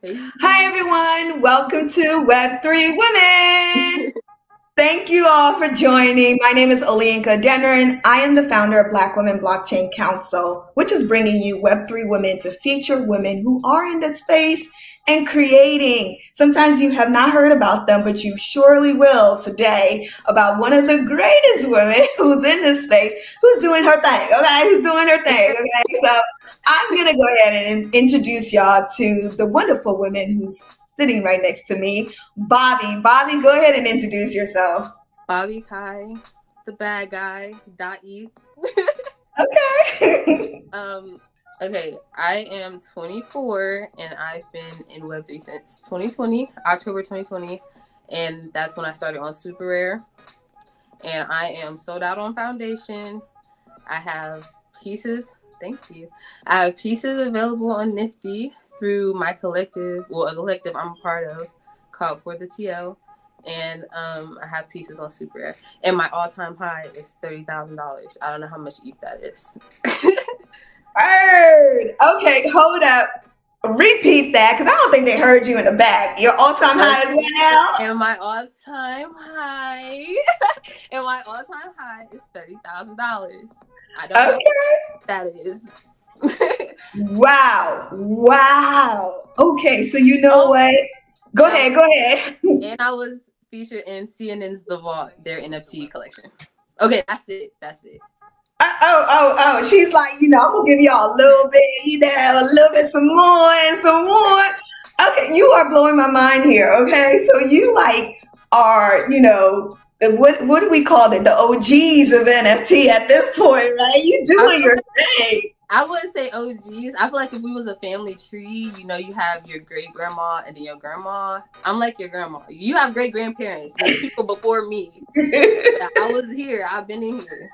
Hey. Hi, everyone. Welcome to Web3 Women. Thank you all for joining. My name is Olienka Denner, and I am the founder of Black Women Blockchain Council, which is bringing you Web3 Women to feature women who are in the space and creating. Sometimes you have not heard about them, but you surely will today about one of the greatest women who's in this space, who's doing her thing, okay? Who's doing her thing, okay? So I'm going to go ahead and introduce y'all to the wonderful woman who's sitting right next to me, Bobbi. Bobbi, go ahead and introduce yourself. Bobbi Cai, the bad guy, .e. Okay. Okay, I am 24 and I've been in Web3 since 2020, October 2020, and that's when I started on SuperRare. And I am sold out on foundation. I have pieces, thank you. I have pieces available on Nifty through my collective, a collective I'm a part of called For the TL. And I have pieces on SuperRare. And my all-time high is $30,000. I don't know how much ETH that is. Word. Okay, hold up. Repeat that, because I don't think they heard you in the back. Your all-time high is what now? And my all-time high, is $30,000. I don't know what that is. Wow. Okay, so you know what? Go ahead. And I was featured in CNN's The Vault, their NFT collection. Okay, that's it. Oh, she's like, I'm gonna give y'all a little bit, a little bit, some more and some more. Okay, you are blowing my mind here, okay? So you are, what do we call it? The OGs of NFT at this point, right? You doing your thing. I wouldn't say OGs. I feel like if we was a family tree, you have your great grandma and then your grandma. I'm like your grandma. You have great grandparents. There's people before me. I was here. I've been in here.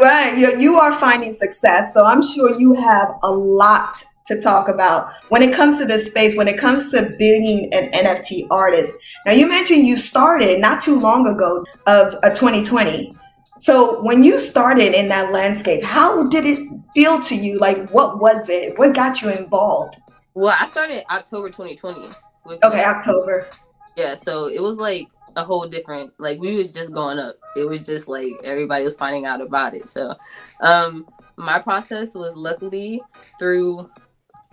Right. You are finding success. So I'm sure you have a lot to talk about when it comes to this space, when it comes to being an NFT artist. Now, you mentioned you started not too long ago of 2020. So when you started in that landscape, how did it feel to you? Like, what was it? What got you involved? Well, I started October 2020. October. Yeah, so it was like a whole different, we was just going up. It was just like everybody was finding out about it. So my process was luckily through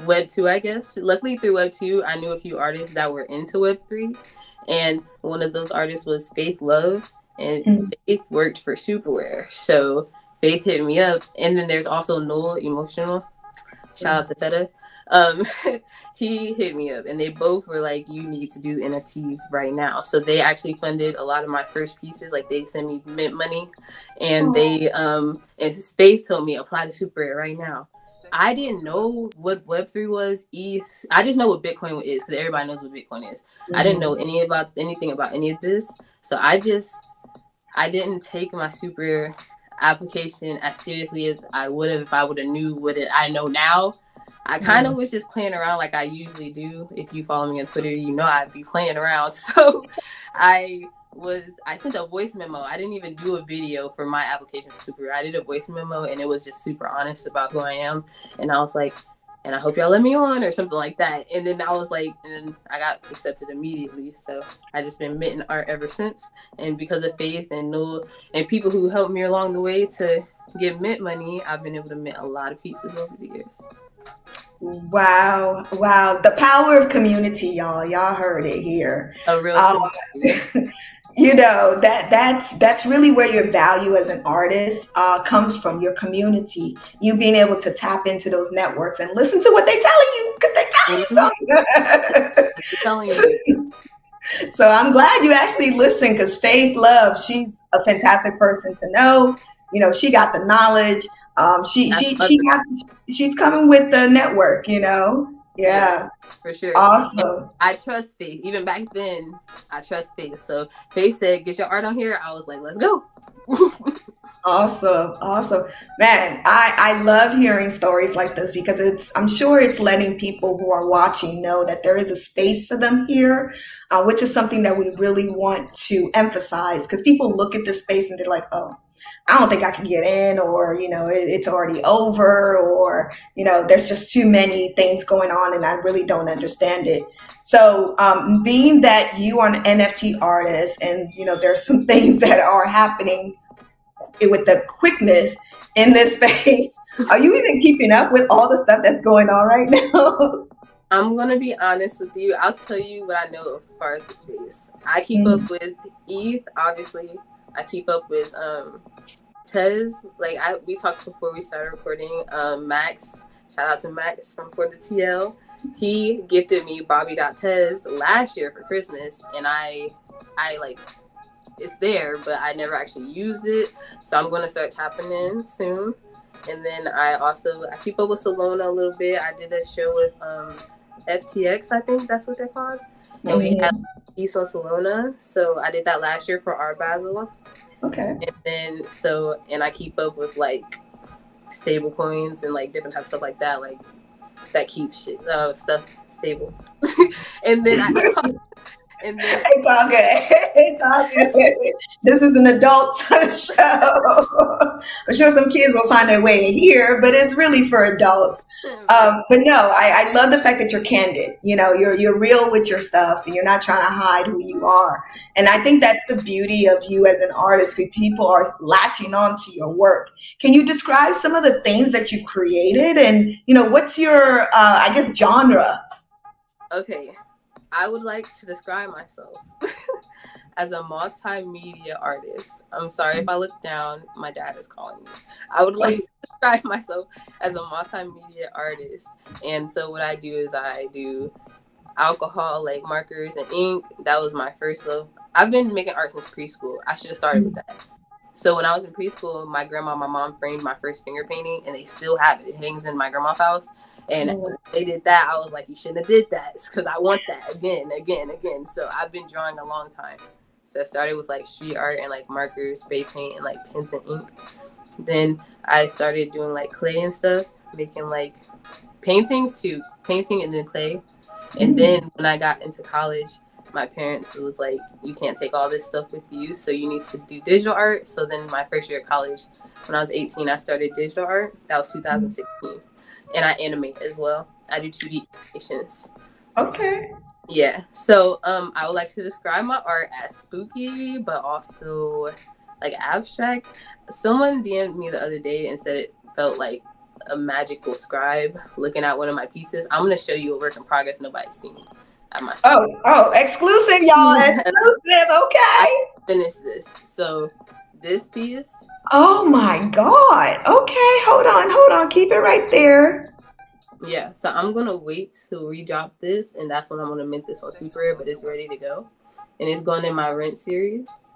Web 2, I guess. Luckily through Web 2, I knew a few artists that were into Web 3. And one of those artists was Faith Love. And Faith worked for SuperRare. So Faith hit me up. And then there's also Noel Emotional. Shout out to Feta. He hit me up and they both were like, you need to do NFTs right now. So they actually funded a lot of my first pieces. Like they sent me mint money and they and Faith told me apply to SuperRare right now. I didn't know what Web3 was, ETH. I just know what Bitcoin is because everybody knows what Bitcoin is. I didn't know anything about any of this. So I didn't take my SuperRare application as seriously as I would have if I would have knew what I know now. I kind of was just playing around like I usually do. If you follow me on Twitter, I'd be playing around. So I sent a voice memo. I didn't even do a video for my application SuperRare. I did a voice memo and it was just super honest about who I am. And I was like, and I hope y'all let me on or something like that. And then I was like, and then I got accepted immediately. So I just been minting art ever since. And because of Faith and Noel and people who helped me along the way to get mint money, I've been able to mint a lot of pieces over the years. Wow. The power of community, y'all. Y'all heard it here. A real that's really where your value as an artist comes from, your community. You being able to tap into those networks and listen to what they telling you because they telling you something. Telling you. So I'm glad you actually listened because Faith Love, she's a fantastic person to know. She got the knowledge. She's coming with the network, Yeah, for sure. Awesome. I trust Faith. Even back then, I trust Faith. So Faith said, get your art on here. I was like, let's go. Awesome. Man, I love hearing stories like this because I'm sure it's letting people who are watching know that there is a space for them here, which is something that we really want to emphasize because people look at this space and they're like, oh, I don't think I can get in, or, it's already over, or, there's just too many things going on and I really don't understand it. So, being that you are an NFT artist and, there's some things that are happening with the quickness in this space, are you even keeping up with all the stuff that's going on right now? I'm gonna be honest with you. I'll tell you what I know as far as the space. I keep up with ETH, obviously. I keep up with Tez. Like we talked before we started recording. Max, shout out to Max from For the TL. He gifted me Bobbi.Tez last year for Christmas, and I like, it's there, but I never actually used it. So I'm gonna start tapping in soon. And then I keep up with Solana a little bit. I did a show with FTX, I think that's what they're called. And we had piece on Solana. So I did that last year for Art Basel. Okay. And then I keep up with like stable coins and like different types of stuff like that, like that keeps stuff stable. And then it's all good. It's all good. This is an adult show. I'm sure some kids will find their way in here, but it's really for adults. But no, I love the fact that you're candid. You're real with your stuff, and you're not trying to hide who you are. And I think that's the beauty of you as an artist. People are latching on to your work. Can you describe some of the things that you've created, and what's your genre? Okay. I would like to describe myself as a multimedia artist. I'm sorry if I look down. My dad is calling me. I would like to describe myself as a multimedia artist. And so what I do is I do alcohol, like markers and ink. That was my first love. I've been making art since preschool. I should have started with that. So when I was in preschool, my mom framed my first finger painting, and they still have it. It hangs in my grandma's house. And when they did that, I was like, you shouldn't have did that, because I want that again. So I've been drawing a long time. So I started with like street art and like markers, spray paint, and like pens and ink. Then I started doing like clay and stuff, making like paintings too, painting and then clay. And then when I got into college, my parents was like, you can't take all this stuff with you, so you need to do digital art. So then my first year of college, when I was 18, I started digital art. That was 2016. And I animate as well. I do 2D animations. Okay. Yeah. So I would like to describe my art as spooky, but also like abstract. Someone DM'd me the other day and said it felt like a magical scribe looking at one of my pieces. I'm going to show you a work in progress nobody's seen. Oh, exclusive, y'all. Exclusive. Okay. I finished this. So this piece. Oh my God. Okay. Hold on. Keep it right there. Yeah. So I'm going to wait to redrop this, and that's when I'm going to mint this on SuperRare, but it's ready to go. And it's going in my Rent series.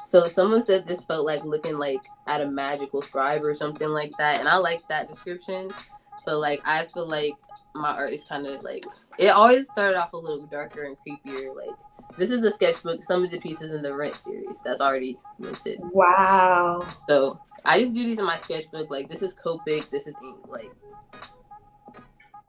So someone said this felt like looking like at a magical scribe or something like that. And I like that description. But like, I feel like my art is kind of like, it always started off a little darker and creepier. Like, this is the sketchbook, some of the pieces in the Rent series that's already minted. Wow. So I just do these in my sketchbook. Like, this is Copic, this is ink. Like,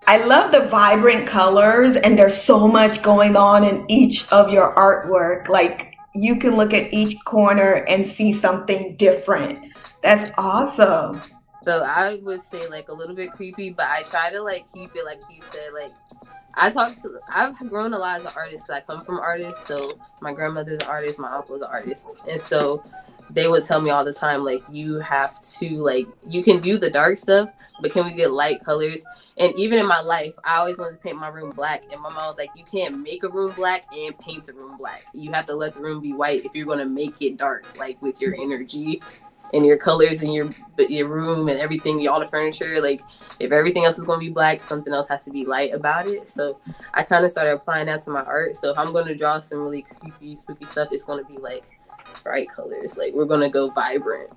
I love the vibrant colors, and there's so much going on in each of your artwork. Like, you can look at each corner and see something different. That's awesome. So I would say like a little bit creepy, but I try to like keep it like you said. Like I've grown a lot as an artist because I come from artists. So my grandmother's an artist, my uncle's an artist, and so they would tell me all the time, like, you have to, like, you can do the dark stuff, but can we get light colors? And even in my life, I always wanted to paint my room black, and my mom was like, you can't make a room black and paint a room black. You have to let the room be white if you're going to make it dark, like with your energy and your colors in your room and everything, all the furniture. Like, if everything else is going to be black, something else has to be light about it. So I kind of started applying that to my art. So if I'm going to draw some really creepy, spooky stuff, it's going to be like bright colors. Like, we're going to go vibrant.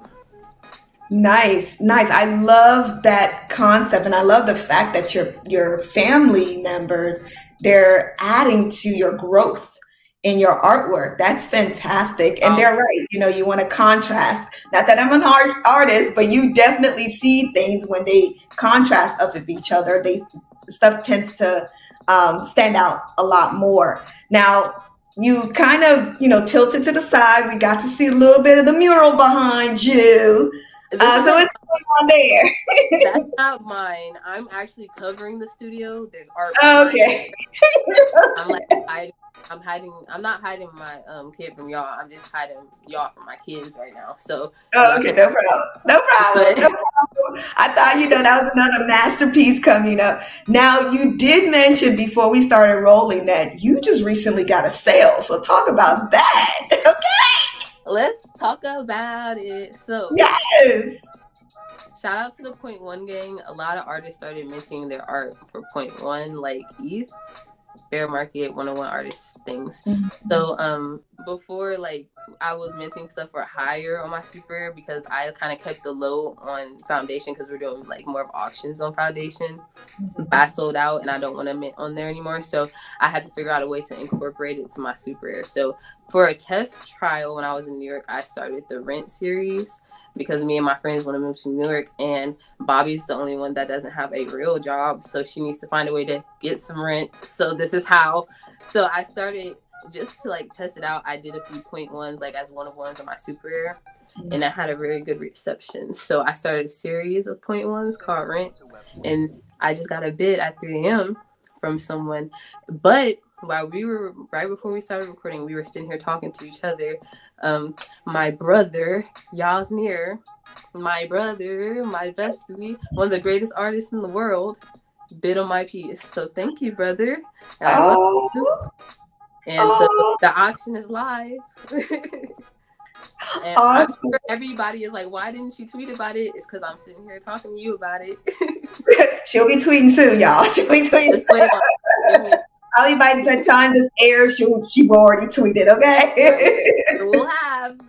Nice. I love that concept, and I love the fact that your family members, they're adding to your growth in your artwork. That's fantastic. And they're right. You want to contrast. Not that I'm an artist, but you definitely see things when they contrast off of each other. Stuff tends to stand out a lot more. Now, you kind of, tilted to the side. We got to see a little bit of the mural behind you. So what's going on there? That's not mine. I'm actually covering the studio. There's art. Okay. I'm like hiding. I'm not hiding my kid from y'all. I'm just hiding y'all from my kids right now. So okay, no problem. I thought, that was another masterpiece coming up. Now, you did mention before we started rolling that you just recently got a sale. So talk about that. Okay. Let's talk about it. So yes. Shout out to the Point One gang. A lot of artists started minting their art for Point One, like ETH, Bear Market, 101 artist things. Mm-hmm. So before, like, I was minting stuff for higher on my SuperRare because I kind of kept the low on foundation because we're doing like more of auctions on foundation. But I sold out and I don't want to mint on there anymore. So I had to figure out a way to incorporate it to my SuperRare. So for a test trial when I was in New York, I started the Rent series because me and my friends want to move to New York, and Bobbi's the only one that doesn't have a real job, so she needs to find a way to get some rent. So this is how. So I started just to like test it out. I did a few Point Ones like as one-of-ones on my SuperRare, and I had a very good reception. So I started a series of Point Ones called Rent, and I just got a bid at 3 a.m. from someone. But while we were, right before we started recording, we were sitting here talking to each other. My brother, Yasnir, my brother, my bestie, one of the greatest artists in the world, bid on my piece. So thank you, brother. And I love you. And so the auction is live. And I'm sure everybody is like, why didn't she tweet about it? It's because I'm sitting here talking to you about it. She'll be tweeting soon, y'all. She'll be tweeting soon. Probably by the time this airs, she will already tweeted, okay? Right. We'll have.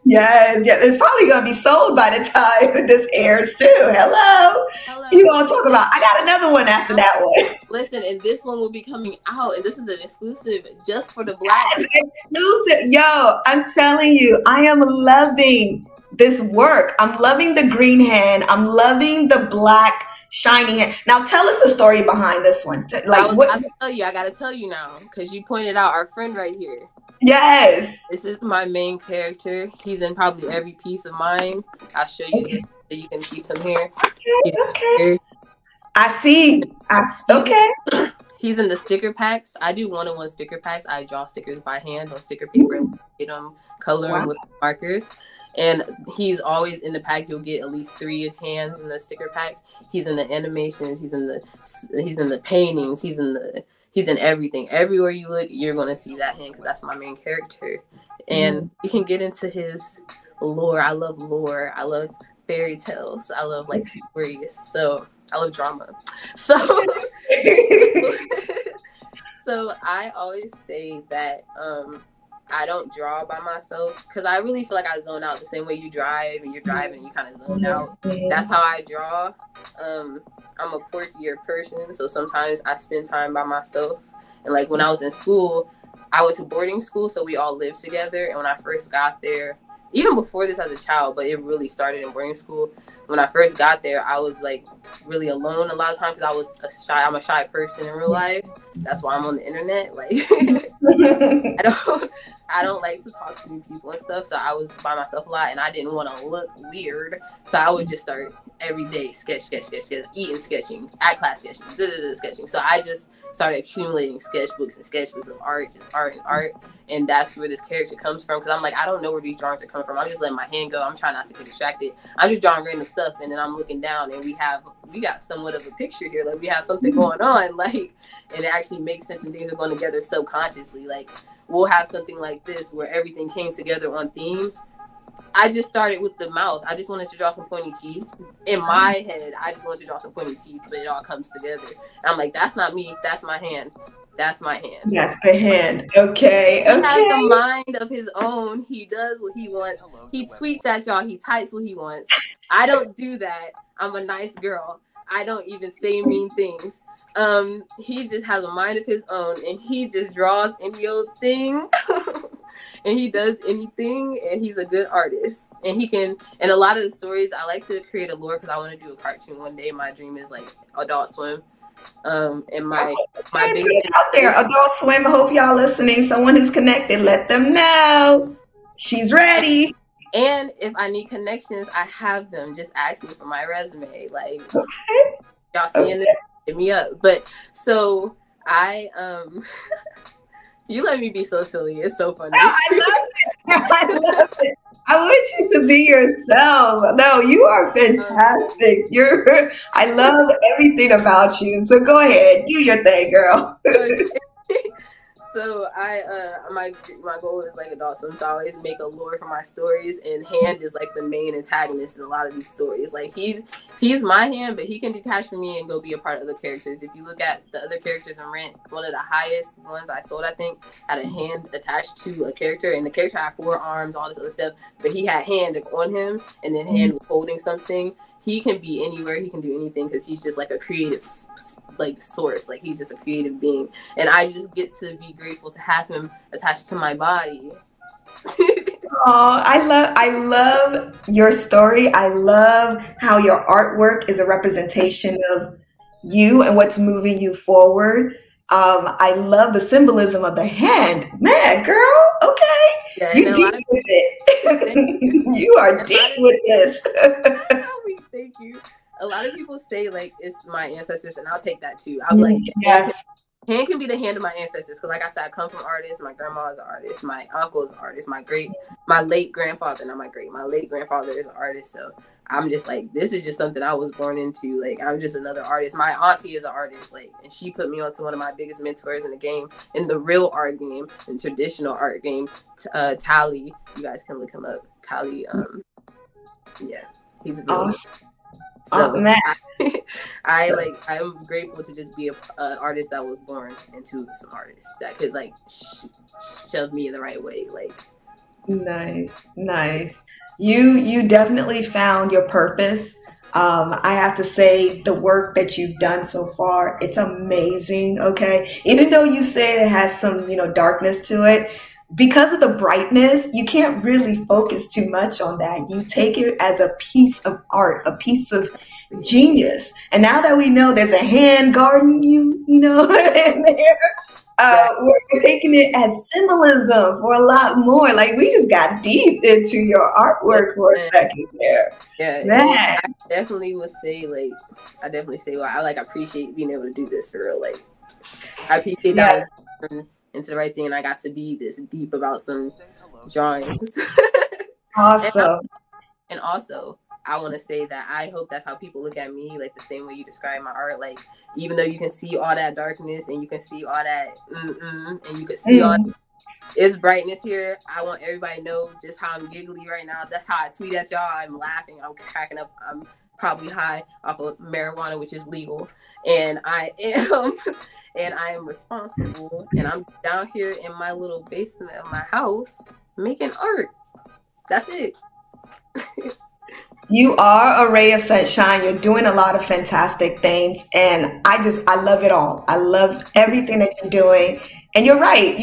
Yes. It's probably going to be sold by the time this airs, too. Hello. You know what I'm talking about. I got another one after that one. Listen, and this one will be coming out, and this is an exclusive just for the Black. Exclusive. Yo, I'm telling you, I am loving this work. I'm loving the green hand. I'm loving the Black shiny hand. Now tell us the story behind this one. Like I gotta tell you now, because you pointed out our friend right here. Yes. This is my main character. He's in probably every piece of mine. I'll show you this so you can keep him here. Okay. I see. Okay. He's in the sticker packs. I do one-on-one sticker packs. I draw stickers by hand on sticker paper and get them, color them with markers. And he's always in the pack. You'll get at least 3 hands in the sticker pack. He's in the animations. He's in the paintings. He's in everything. Everywhere you look, you're gonna see that hand because that's my main character. And you can get into his lore. I love lore. I love fairy tales. I love like stories. So I love drama. So so I always say that I don't draw by myself because I really feel like I zone out the same way you drive and you're driving and you kind of zone out. That's how I draw. I'm a quirkier person, so sometimes I spend time by myself. And like when I was in school, I went to boarding school, so we all lived together. And when I first got there, even before this as a child, but it really started in boarding school. When I first got there, I was like really alone a lot of times because I'm a shy person in real life. That's why I'm on the internet. Like I don't like to talk to new people and stuff. So I was by myself a lot and I didn't want to look weird. So I would just start every day sketch, eating, sketching, at class sketching, sketching. So I just started accumulating sketchbooks of art, just art and art. And that's where this character comes from. Because I'm like, I don't know where these drawings are coming from. I'm just letting my hand go. I'm trying not to get distracted. I'm just drawing random stuff. And then I'm looking down and we got somewhat of a picture here. Like we have something going on. Like, and it actually makes sense and things are going together subconsciously. Like we'll have something like this where everything came together on theme. I just started with the mouth. I just wanted to draw some pointy teeth. In my head, I just wanted to draw some pointy teeth, but it all comes together. And I'm like, that's not me. That's my hand. That's my hand. That's the hand. Okay. He has a mind of his own. He does what he wants. He tweets at y'all. He types what he wants. I don't do that. I'm a nice girl. I don't even say mean things. He just has a mind of his own, and he just draws any old thing, and he does anything, and he's a good artist. And he can. And a lot of the stories, I like to create a lore because I want to do a cartoon one day. My dream is like Adult Swim. And my Put biggest it out there. Adult Swim, I hope y'all listening. Someone who's connected, let them know. She's ready. And if I need connections, I have them. Just ask me for my resume. Like, y'all seeing this, hit me up. But so I you let me be so silly. It's so funny. No, I love it. I love it. I want you to be yourself. No, you are fantastic. I love everything about you. So go ahead, do your thing, girl. So my goal is like Adult Swim, so I always make a lore for my stories, and Hand is like the main antagonist in a lot of these stories. Like he's my Hand, but he can detach from me and go be a part of other characters. If you look at the other characters in Rent, one of the highest ones I sold, I think, had a hand attached to a character, and the character had 4 arms, all this other stuff, but he had Hand on him, and then Hand was holding something. He can be anywhere. He can do anything because he's just like a creative like source. Like he's just a creative being, and I just get to be grateful to have him attached to my body. Oh, I love your story. I love how your artwork is a representation of you and what's moving you forward. I love the symbolism of the hand. Man, girl, okay. Yeah, you deep with it. You are deep with this. Thank you. A lot of people say like it's my ancestors, and I'll take that too. I'm like, yes. Hand can be the hand of my ancestors, because like I said, I come from artists. My grandma is an artist. My uncle is an artist. My late grandfather, not my great, my late grandfather is an artist. So I'm just like, this is just something I was born into. Like, I'm just another artist. My auntie is an artist, like, and she put me onto one of my biggest mentors in the game, in the real art game, in traditional art game. Tally, you guys can look him up. Tally, yeah, he's awesome. So I'm grateful to just be an artist that was born into some artists that could like shove me in the right way. Like, nice. You definitely found your purpose. I have to say the work that you've done so far, it's amazing. Okay, even though you say it has some darkness to it, because of the brightness, you can't really focus too much on that. You take it as a piece of art, a piece of genius. And now that we know there's a hand guarding you, in there, we're taking it as symbolism for a lot more. Like, we just got deep into your artwork for a second there. Yeah, man. I definitely say, well, I appreciate being able to do this for real. Like, I appreciate that I was into the right thing, and I got to be this deep about some drawings. Awesome. And also, I want to say that I hope that's how people look at me, like the same way you describe my art. Like, even though you can see all that darkness and you can see all that and you can see all that, it's brightness here. I want everybody to know just how I'm giggly right now. That's how I tweet at y'all. I'm laughing. I'm cracking up. I'm probably high off of marijuana, which is legal, and I am responsible, and I'm down here in my little basement of my house making art. That's it. You are a ray of sunshine. You're doing a lot of fantastic things, and I love it all. I love everything that you're doing. And you're right,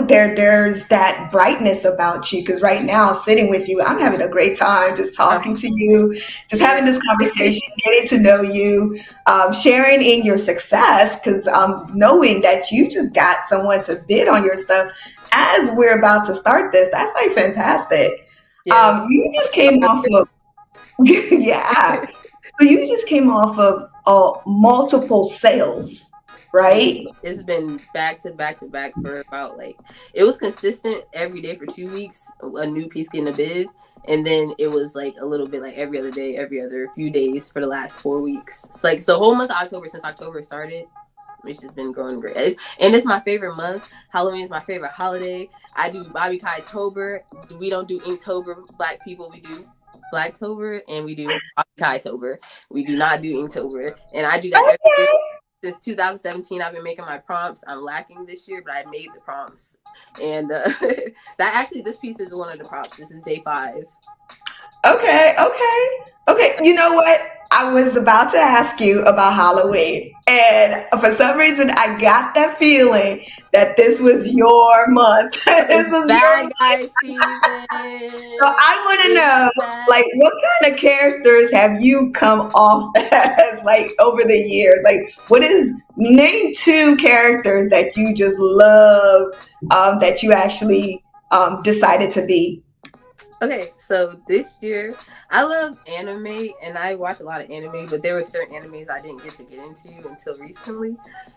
there's that brightness about you, because right now, sitting with you, I'm having a great time just talking to you, just having this conversation, getting to know you, sharing in your success, because knowing that you just got someone to bid on your stuff as we're about to start this, that's like fantastic. Yes. You just came off of, yeah. So you just came off of multiple sales. Right? It's been back to back to back for about it was consistent every day for 2 weeks, a new piece getting a bid. And then it was like a little bit like every other day, every other few days for the last 4 weeks. It's like the whole month of October, since October started, it's just been growing great. And it's my favorite month. Halloween is my favorite holiday. I do Bobbi Cai-tober. We don't do Inktober, Black people. We do Blacktober, and we do Bobbi Cai-tober. We do not do Inktober. And I do that every year. Since 2017, I've been making my prompts. I'm lacking this year, but I made the prompts. And this piece is one of the prompts. This is day 5. Okay. You know what? I was about to ask you about Halloween. And for some reason, I got that feeling that this was your month. This was bad guy season. So I want to know, what kind of characters have you come off as, over the years? What is name two characters that you just love, that you actually decided to be. Okay, so this year I love anime and I watch a lot of anime, but there were certain animes I didn't get into until recently.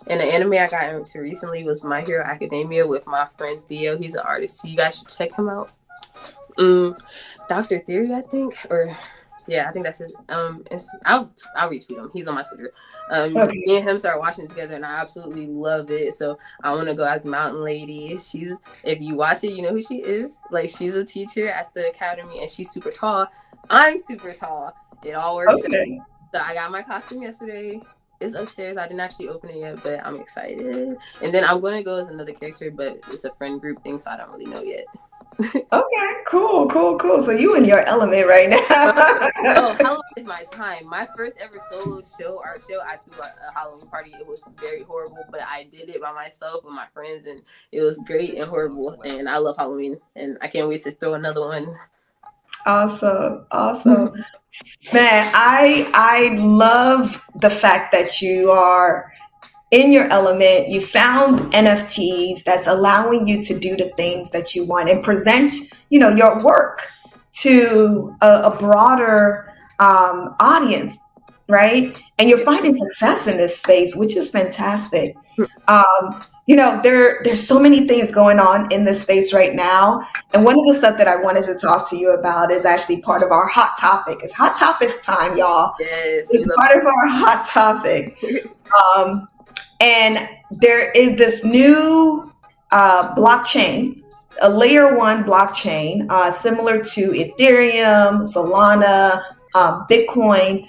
And the anime I got into recently was My Hero Academia with my friend Theo. He's an artist. You guys should check him out. Dr. Theory, I think, or yeah, I think that's his. I'll retweet him. He's on my Twitter. Okay. Me and him started watching it together, and I absolutely love it. So I want to go as Mountain Lady. She's, if you watch it, you know who she is. Like, she's a teacher at the academy, and she's super tall. I'm super tall. It all works. Okay. So I got my costume yesterday. It's upstairs. I didn't actually open it yet, but I'm excited. And then I'm going to go as another character, but it's a friend group thing, so I don't really know yet. Okay, cool. So you in your element right now. Oh, Halloween is my time. My first ever solo art show, I threw a Halloween party. It was very horrible, but I did it by myself with my friends, and it was great and horrible. And I love Halloween, and I can't wait to throw another one. Awesome. Man, I love the fact that you are in your element. You found NFTs that's allowing you to do the things that you want and present, your work to a broader audience, right? And you're finding success in this space, which is fantastic. There's so many things going on in this space right now. And one of the stuff that I wanted to talk to you about is actually part of our hot topic. It's Hot Topics time, y'all. Yes, it's part of our hot topic. And there is this new blockchain, a layer one blockchain, similar to Ethereum, Solana, Bitcoin.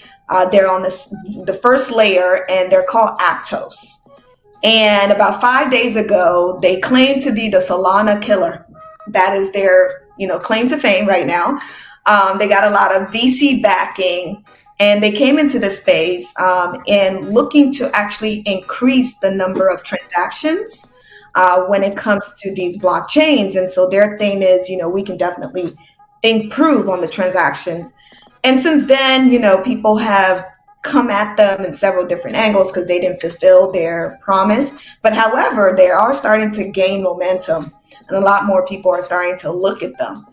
They're on the first layer, and they're called Aptos. And about 5 days ago, they claimed to be the Solana killer. That is their, claim to fame right now. They got a lot of VC backing. And they came into the space and looking to actually increase the number of transactions when it comes to these blockchains. And so their thing is, we can definitely improve on the transactions. And since then, people have come at them in several different angles because they didn't fulfill their promise. But however, they are starting to gain momentum, and a lot more people are starting to look at them.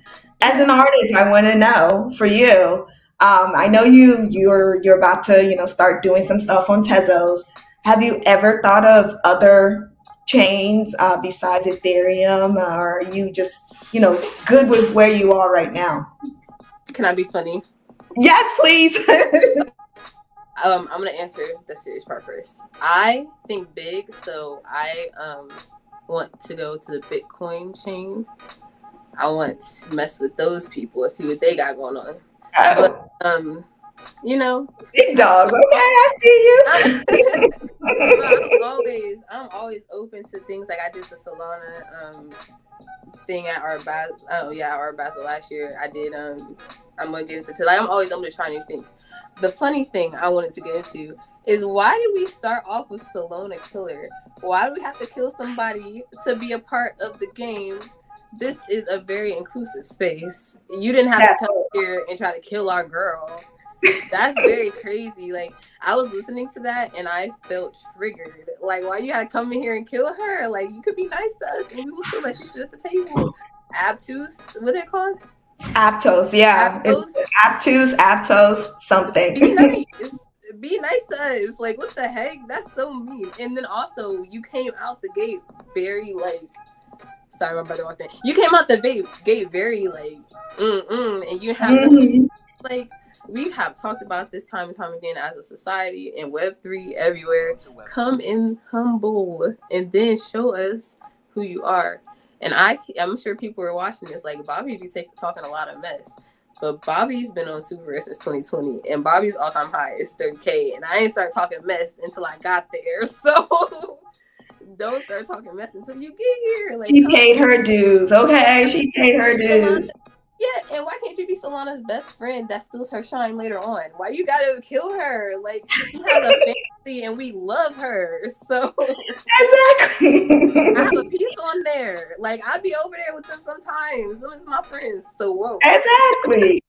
As an artist, I want to know for you, I know you're about to, start doing some stuff on Tezos. Have you ever thought of other chains besides Ethereum? Or are you just, good with where you are right now? Can I be funny? Yes, please. I'm going to answer the serious part first. I think big, so I want to go to the Bitcoin chain. I want to mess with those people and see what they got going on. But big dogs. Okay, I see you. I'm always open to things. Like I did the Solana thing at Art Basel. Art Basel last year. I did. I'm gonna get into. I'm always open to try new things. The funny thing I wanted to get into is, why did we start off with Solana Killer? Why do we have to kill somebody to be a part of the game? This is a very inclusive space. You didn't have to come here and try to kill our girl. That's very crazy. Like, I was listening to that and I felt triggered. Like, why you had to come in here and kill her? Like, you could be nice to us and we will still let you sit at the table. Aptos, what are they called? Aptos, yeah. Aptos? It's Aptos, something. Be nice to us. Like, what the heck? That's so mean. And then also, you came out the gate very, sorry, my brother walked in. You came out the gate very, and you have, we have talked about this time and time again as a society and Web3 everywhere. Come in humble and then show us who you are. And I'm sure people are watching this, like, Bobbi be talking a lot of mess. But Bobbi's been on SuperRare since 2020, and Bobbi's all-time high is 30K. And I ain't start talking mess until I got there. So don't start talking mess until you get here. Like, she paid her dues, okay? She paid her dues. Yeah, and why can't you be Solana's best friend that steals her shine later on? Why you gotta kill her? Like, she has a family and we love her. So exactly. I have a piece on there. Like, I be over there with them sometimes. Them is my friends. So whoa. Exactly.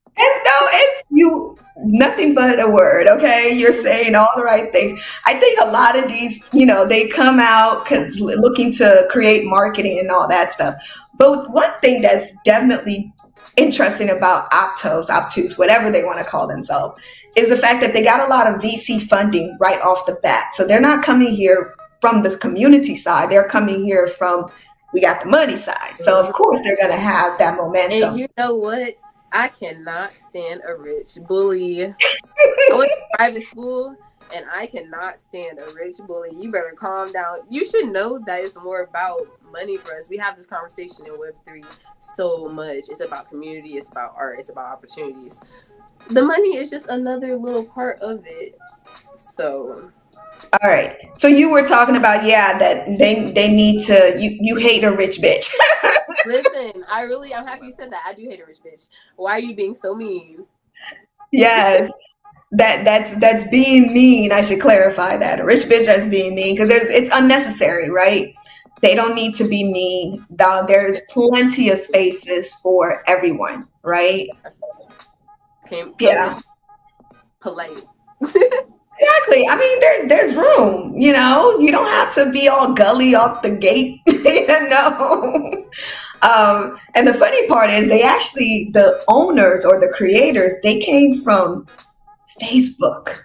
no, it's you. Nothing but a word, okay? You're saying all the right things. I think a lot of these, they come out because looking to create marketing and all that stuff. But one thing that's definitely interesting about obtuse, whatever they want to call themselves, is the fact that they got a lot of VC funding right off the bat. So they're not coming here from the community side. They're coming here from we got the money side. So of course they're going to have that momentum. And you know what? I cannot stand a rich bully. I went to private school and I cannot stand a rich bully. You better calm down. You should know that it's more about money for us. We have this conversation in Web3 so much. It's about community, it's about art, it's about opportunities. The money is just another little part of it. So all right. So you were talking about, that they need to, you hate a rich bitch. Listen, I'm happy you said that. I do hate a rich bitch. Why are you being so mean? Yes. That's being mean. I should clarify that. A rich bitch that's being mean because it's unnecessary, right? They don't need to be mean. There's plenty of spaces for everyone, right? Yeah. Polite. Exactly. I mean, there's room, you don't have to be all gully off the gate, and the funny part is the owners or the creators, they came from Facebook.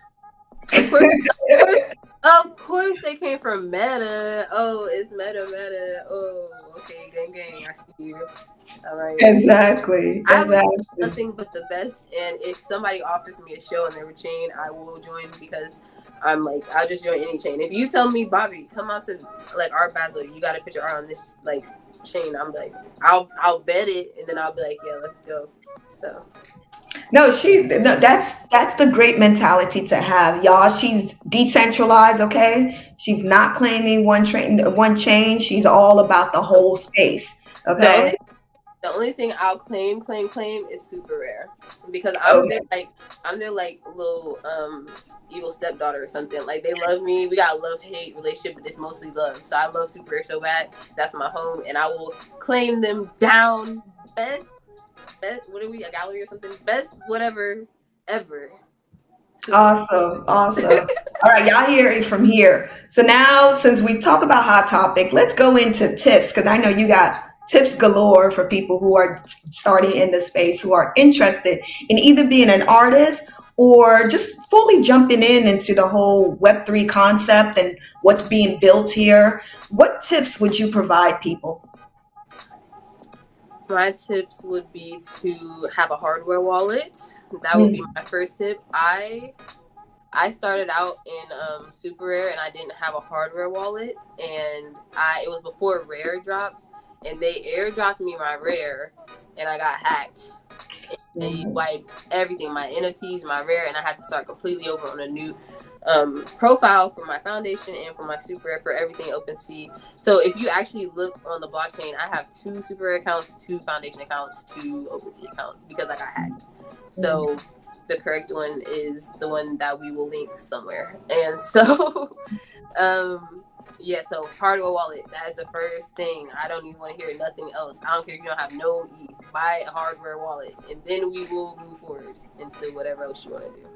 Of course they came from Meta. Oh, it's Meta. Oh, okay, gang. I see you. All right. Exactly. I have nothing but the best, and if somebody offers me a show and they're a chain, I will join because I'm like, I'll just join any chain. If you tell me, Bobbi, come out to like Art Basel, you got to put your art on this like chain, I'm like, I'll bet it, and then I'll be like, yeah, let's go. So. No, that's the great mentality to have, y'all. She's decentralized, okay? She's not claiming one chain. She's all about the whole space, okay? The only thing I'll claim is SuperRare because I'm their like little evil stepdaughter or something. Like they love me. We got a love-hate relationship, but it's mostly love. So I love SuperRare so bad. That's my home, and I will claim them down. Best, what are we, a gallery or something? Best whatever ever. Awesome. All right, y'all hear it from here. So now, since we talk about Hot Topic, let's go into tips because I know you got tips galore for people who are starting in the space, who are interested in either being an artist or just fully jumping into the whole Web3 concept and what's being built here. What tips would you provide people? My tips would be to have a hardware wallet. That would be my first tip. I started out in SuperRare and I didn't have a hardware wallet, and it was before Rare dropped, and they airdropped me my Rare, and I got hacked. And they wiped everything, my NFTs, my Rare, and I had to start completely over on a new profile for my foundation and for my SuperRare, for everything OpenSea. So if you actually look on the blockchain, I have 2 SuperRare accounts, 2 foundation accounts, 2 OpenSea accounts because I got hacked. So the correct one is the one that we will link somewhere. And so yeah, so hardware wallet, that is the first thing. I don't even want to hear nothing else. I don't care if you don't have no ETH. Buy a hardware wallet, and then we will move forward into whatever else you want to do.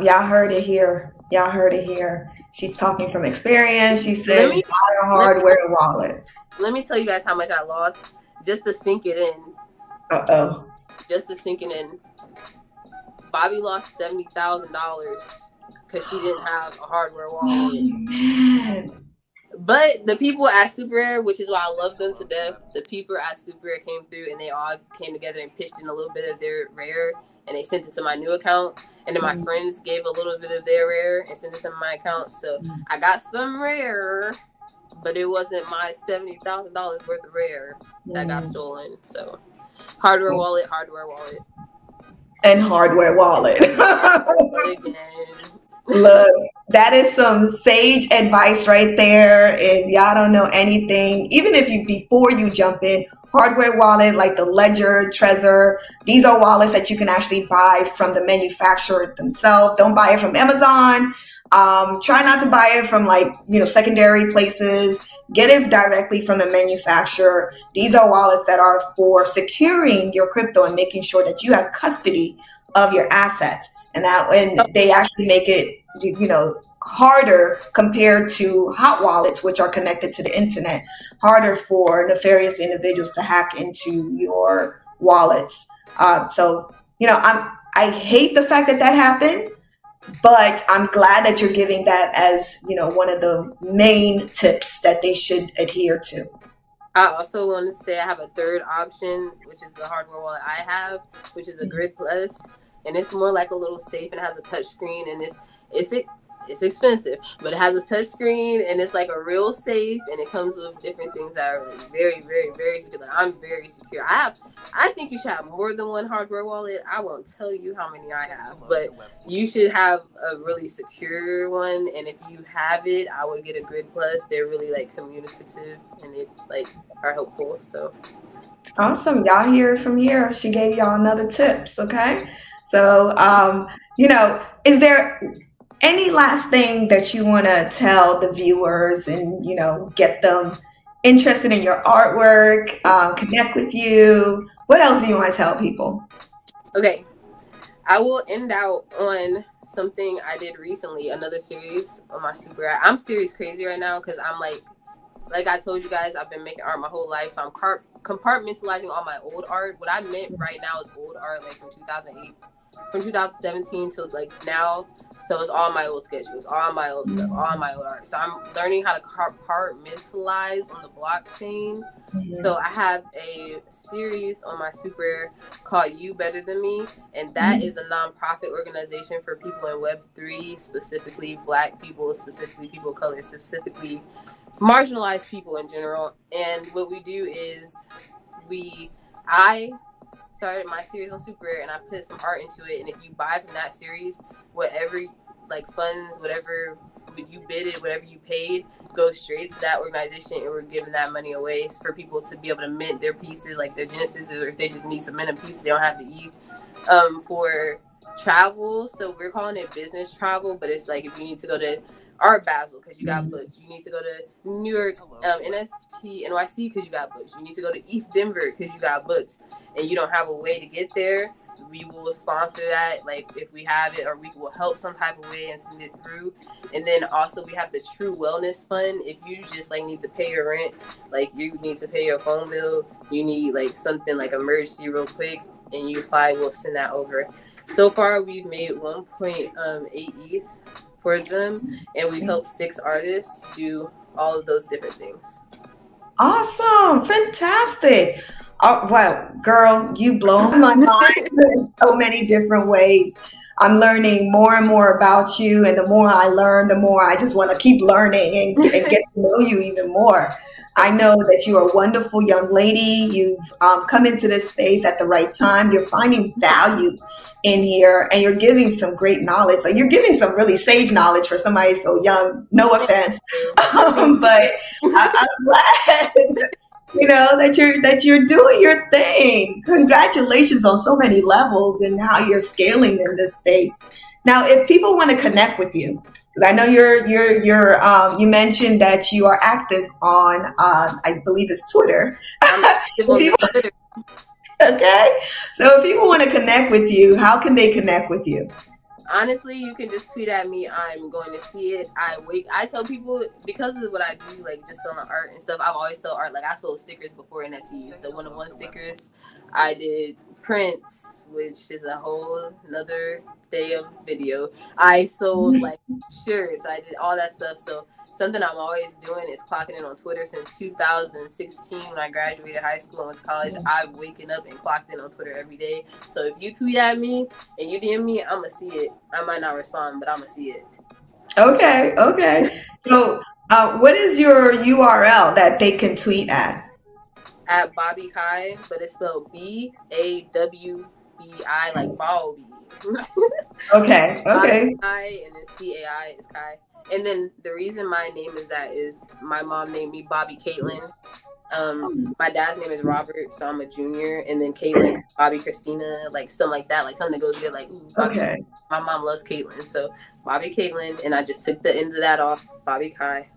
Y'all heard it here. She's talking from experience. She said, buy a hardware wallet. Let me tell you guys how much I lost just to sink it in. Just to sink it in. Bobbi lost $70,000 because she didn't have a hardware wallet. Oh, man. But the people at SuperRare, which is why I love them to death, the people at SuperRare came through and they all came together and pitched in a little bit of their Rare, and they sent it to my new account. And then my friends gave a little bit of their Rare and sent it to my account. So I got some Rare, but it wasn't my $70,000 worth of Rare that got stolen. So hardware wallet. And hardware wallet. Look, that is some sage advice right there. If y'all don't know anything, even if before you jump in, hardware wallet like the Ledger, Trezor, these are wallets that you can actually buy from the manufacturer themselves. Don't buy it from Amazon. Try not to buy it from secondary places. get it directly from the manufacturer. These are wallets that are for securing your crypto and making sure that you have custody of your assets. And they actually make it, harder compared to hot wallets, which are connected to the internet, harder for nefarious individuals to hack into your wallets. I hate the fact that happened, but I'm glad that you're giving that as, one of the main tips that they should adhere to. I also want to say I have a third option, which is the hardware wallet I have, which is a Grid Plus, and it's more like a little safe and has a touch screen, and it's expensive, but it has a touch screen and it's like a real safe, and it comes with different things that are very, very, very secure. Like, I'm very secure. I think you should have more than one hardware wallet. I won't tell you how many I have, but you should have a really secure one. And if you have it, I would get a Grid Plus. They're really like communicative and it like are helpful. So awesome. Y'all hear it from here. She gave y'all another tips. Okay. So, is there any last thing that you want to tell the viewers and, get them interested in your artwork, connect with you? What else do you want to tell people? Okay. I will end out on something I did recently, another series on my SuperRare. I'm series crazy right now because I'm like I told you guys, I've been making art my whole life. So I'm compartmentalizing all my old art. What I meant right now is old art, like from 2008, from 2017 to like now. So it's all my old sketchbooks, all my old stuff, all my old art. So I'm learning how to compartmentalize on the blockchain. Mm-hmm. So I have a series on my SuperRare called You Better Than Me. And that is a nonprofit organization for people in Web3, specifically Black people, specifically people of color, specifically marginalized people in general. And what we do is I started my series on SuperRare and I put some art into it, and if you buy from that series, whatever like funds, whatever you bidded, whatever you paid, goes straight to that organization, and we're giving that money away for people to be able to mint their pieces, like their Genesis, or if they just need to mint a piece they don't have to eat, for travel. So we're calling it business travel, but it's like if you need to go to Art Basel because you got books, you need to go to New York NFT NYC because you got books, you need to go to ETH Denver because you got books, and you don't have a way to get there, we will sponsor that, like if we have it, or we will help some type of way and send it through. And then also we have the True Wellness Fund. If you just like need to pay your rent, like you need to pay your phone bill, you need like something like emergency real quick, and you apply, we'll send that over. So far we've made 1.8 ETH for them, and we've helped 6 artists do all of those different things. Awesome, fantastic. Well, girl, you blow my mind in so many different ways. I'm learning more and more about you, and the more I learn, the more I just want to keep learning and get to know you even more. I know that you are a wonderful young lady. You've come into this space at the right time. You're finding value in here, and you're giving some great knowledge. Like, you're giving some really sage knowledge for somebody so young. No offense, but I'm glad that you're doing your thing. Congratulations on so many levels and how you're scaling in this space. Now, if people want to connect with you, because I know you mentioned that you are active on, I believe it's Twitter. Okay. So if people want to connect with you, how can they connect with you? Honestly, you can just tweet at me. I'm going to see it. I tell people, because of what I do, like just selling art and stuff, I've always sold art. Like I sold stickers before NFTs, the one-on-one stickers. I did prints, which is a whole another day of video. I sold like shirts. I did all that stuff. So something I'm always doing is clocking in on Twitter. Since 2016, when I graduated high school and went to college, I've waken up and clocked in on Twitter every day. So if you tweet at me and you DM me, I'm going to see it. I might not respond, but I'm going to see it. Okay. So what is your URL that they can tweet at? At Bobbi Cai, but it's spelled BAWBI, like Bobbi. Okay. Bobbi Cai, and then CAI is Kai. And then the reason my name is that is my mom named me Bobbi Caitlin. My dad's name is Robert, so I'm a junior. And then Caitlin, Bobbi Christina, like something like that, like something that goes good, like ooh, Bobby. Okay. My mom loves Caitlin, so Bobbi Caitlin, and I just took the end of that off, Bobbi Cai.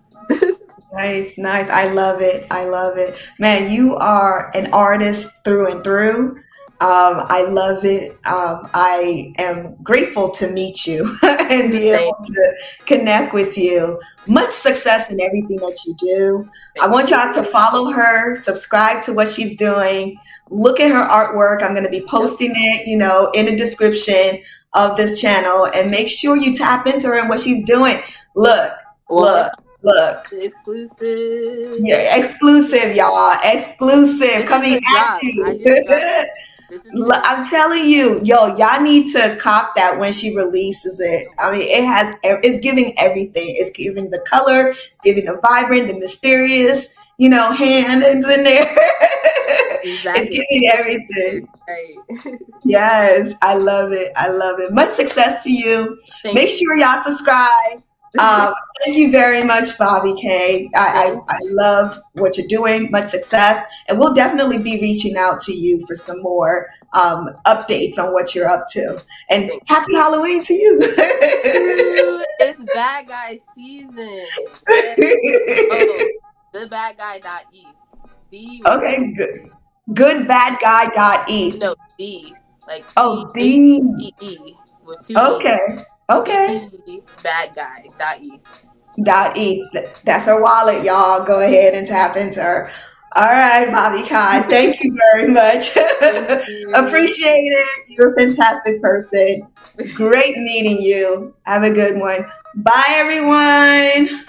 Nice, nice. I love it. I love it. Man, you are an artist through and through. I love it. I am grateful to meet you and be Thank, able to connect with you. Much success in everything that you do. I thank want you. y'all to follow her, subscribe to what she's doing, look at her artwork. I'm going to be Yep. posting it, in the description of this channel, and make sure you tap into her and what she's doing. Look, One more look, time, look. exclusive. Yeah, exclusive, y'all. Exclusive This is coming the at drop. I you. just dropped it. This is for y'all. I'm telling you, y'all need to cop that when she releases it. I mean, it's giving everything. It's giving the color, it's giving the vibrant, the mysterious, hand is in there. It's Exactly. giving everything. Right. Yes, I love it. I love it. Much success to you. Thank Make you. sure y'all subscribe. Thank you very much, Bobbi Cai. I love what you're doing. Much success. And we'll definitely be reaching out to you for some more updates on what you're up to. And Thank happy Halloween to you. you. It's bad guy season. Yeah. Oh, thebadguy.e. The with Okay, good. Goodbadguy.e. no D like Oh, the. THEE with two E. Okay. Okay. The bad guy.e. .e. That's her wallet, y'all. Go ahead and tap into her. All right, Bobbi Cai. Thank you very much. Thank you. Appreciate it. You're a fantastic person. Great meeting you. Have a good one. Bye, everyone.